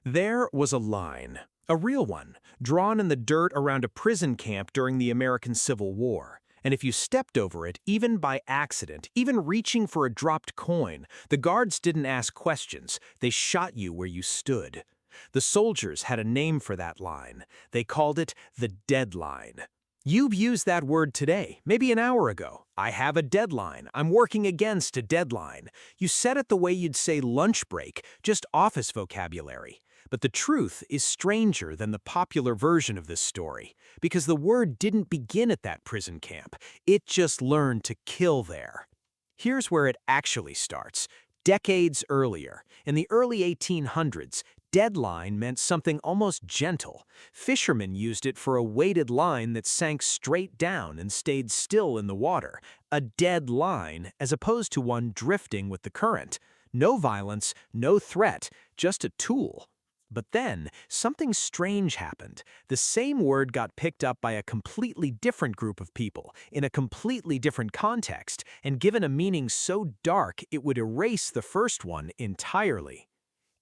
There was a line, a real one, drawn in the dirt around a prison camp during the American Civil War. And if you stepped over it, even by accident, even reaching for a dropped coin, the guards didn't ask questions. They shot you where you stood. The soldiers had a name for that line. They called it the deadline. You've used that word today, maybe an hour ago. I have a deadline. I'm working against a deadline. You said it the way you'd say lunch break, just office vocabulary. But the truth is stranger than the popular version of this story, because the word didn't begin at that prison camp. It just learned to kill there. Here's where it actually starts. Decades earlier, in the early 1800s, deadline meant something almost gentle. Fishermen used it for a weighted line that sank straight down and stayed still in the water. A dead line, as opposed to one drifting with the current. No violence, no threat, just a tool. But then, something strange happened. The same word got picked up by a completely different group of people, in a completely different context, and given a meaning so dark it would erase the first one entirely.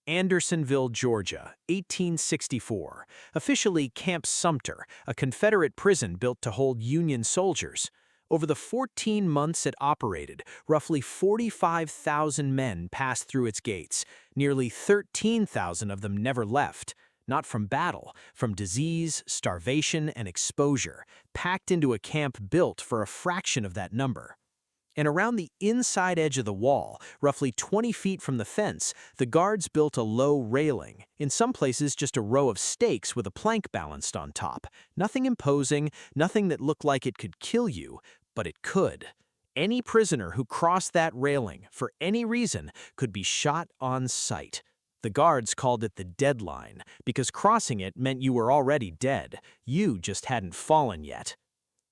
Andersonville, Georgia, 1864. Officially Camp Sumter, a Confederate prison built to hold Union soldiers. Over the 14 months it operated, roughly 45,000 men passed through its gates. Nearly 13,000 of them never left. Not from battle, from disease, starvation, and exposure, packed into a camp built for a fraction of that number. And around the inside edge of the wall, roughly 20 feet from the fence, the guards built a low railing, in some places just a row of stakes with a plank balanced on top. Nothing imposing, nothing that looked like it could kill you, but it could. Any prisoner who crossed that railing, for any reason, could be shot on sight. The guards called it the deadline, because crossing it meant you were already dead. You just hadn't fallen yet.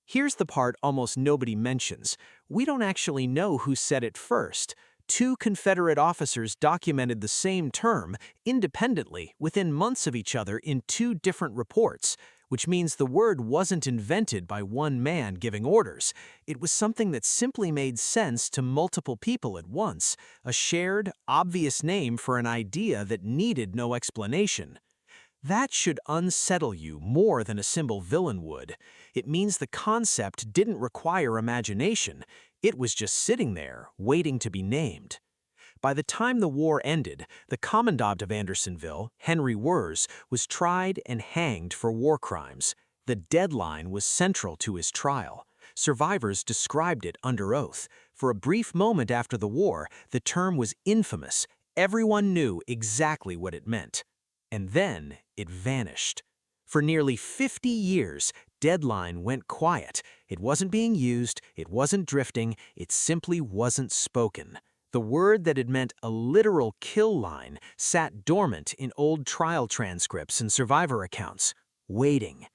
Here's the part almost nobody mentions. We don't actually know who said it first. Two Confederate officers documented the same term, independently, within months of each other in two different reports, which means the word wasn't invented by one man giving orders. It was something that simply made sense to multiple people at once, a shared, obvious name for an idea that needed no explanation. That should unsettle you more than a simple villain would. It means the concept didn't require imagination. It was just sitting there, waiting to be named. By the time the war ended, the commandant of Andersonville, Henry Wurz, was tried and hanged for war crimes. The deadline was central to his trial. Survivors described it under oath. For a brief moment after the war, the term was infamous. Everyone knew exactly what it meant. And then it vanished. For nearly 50 years, deadline went quiet. It wasn't being used, it wasn't drifting, it simply wasn't spoken. The word that had meant a literal kill line sat dormant in old trial transcripts and survivor accounts, waiting.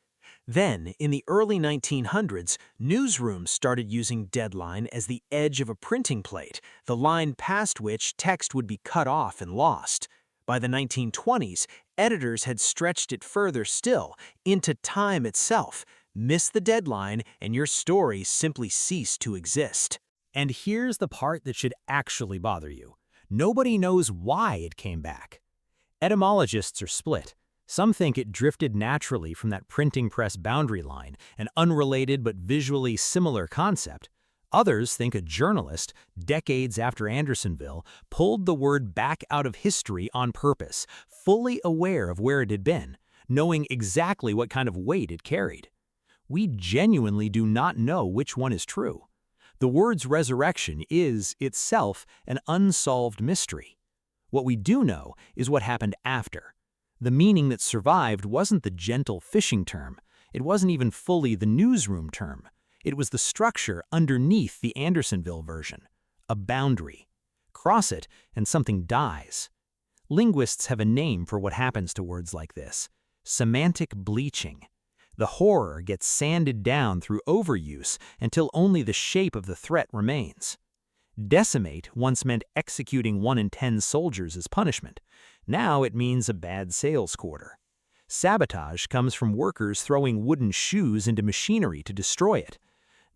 Then, in the early 1900s, newsrooms started using deadline as the edge of a printing plate, the line past which text would be cut off and lost. By the 1920s, editors had stretched it further still, into time itself. Miss the deadline, and your story simply ceased to exist. And here's the part that should actually bother you. Nobody knows why it came back. Etymologists are split. Some think it drifted naturally from that printing press boundary line, an unrelated but visually similar concept. Others think a journalist, decades after Andersonville, pulled the word back out of history on purpose, fully aware of where it had been, knowing exactly what kind of weight it carried. We genuinely do not know which one is true. The word's resurrection is, itself, an unsolved mystery. What we do know is what happened after. The meaning that survived wasn't the gentle fishing term. It wasn't even fully the newsroom term. It was the structure underneath the Andersonville version, a boundary. Cross it, and something dies. Linguists have a name for what happens to words like this: semantic bleaching. The horror gets sanded down through overuse until only the shape of the threat remains. Decimate once meant executing 1 in 10 soldiers as punishment. Now it means a bad sales quarter. Sabotage comes from workers throwing wooden shoes into machinery to destroy it.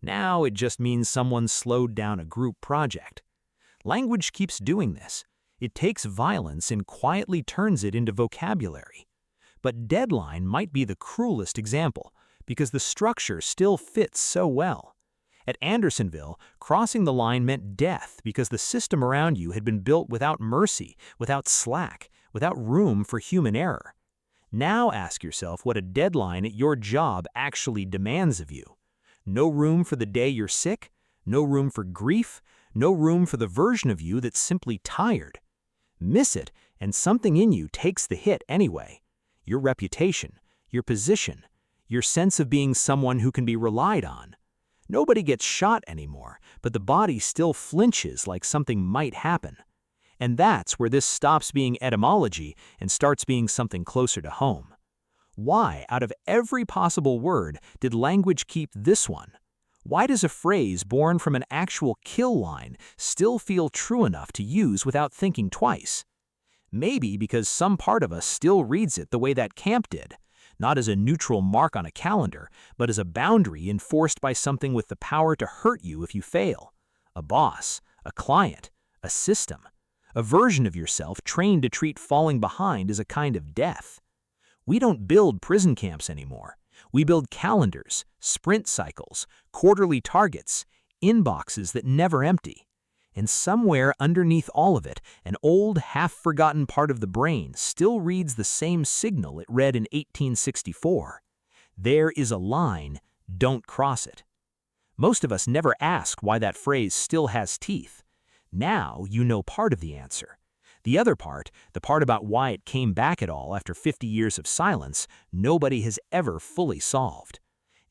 Now it just means someone slowed down a group project. Language keeps doing this. It takes violence and quietly turns it into vocabulary. But deadline might be the cruelest example, because the structure still fits so well. At Andersonville, crossing the line meant death because the system around you had been built without mercy, without slack, without room for human error. Now ask yourself what a deadline at your job actually demands of you. No room for the day you're sick, no room for grief, no room for the version of you that's simply tired. Miss it, and something in you takes the hit anyway. Your reputation, your position, your sense of being someone who can be relied on. Nobody gets shot anymore, but the body still flinches like something might happen. And that's where this stops being etymology and starts being something closer to home. Why, out of every possible word, did language keep this one? Why does a phrase born from an actual kill line still feel true enough to use without thinking twice? Maybe because some part of us still reads it the way that camp did, not as a neutral mark on a calendar, but as a boundary enforced by something with the power to hurt you if you fail. A boss, a client, a system. A version of yourself trained to treat falling behind as a kind of death. We don't build prison camps anymore. We build calendars, sprint cycles, quarterly targets, inboxes that never empty. And somewhere underneath all of it, an old, half-forgotten part of the brain still reads the same signal it read in 1864. There is a line, don't cross it. Most of us never ask why that phrase still has teeth. Now you know part of the answer. The other part, the part about why it came back at all after 50 years of silence, nobody has ever fully solved.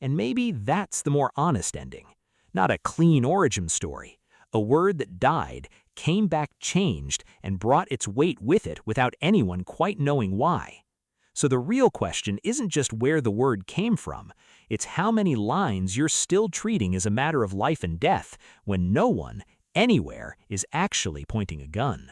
And maybe that's the more honest ending. Not a clean origin story. A word that died, came back changed, and brought its weight with it without anyone quite knowing why. So the real question isn't just where the word came from, it's how many lines you're still treating as a matter of life and death when no one, anywhere, is actually pointing a gun.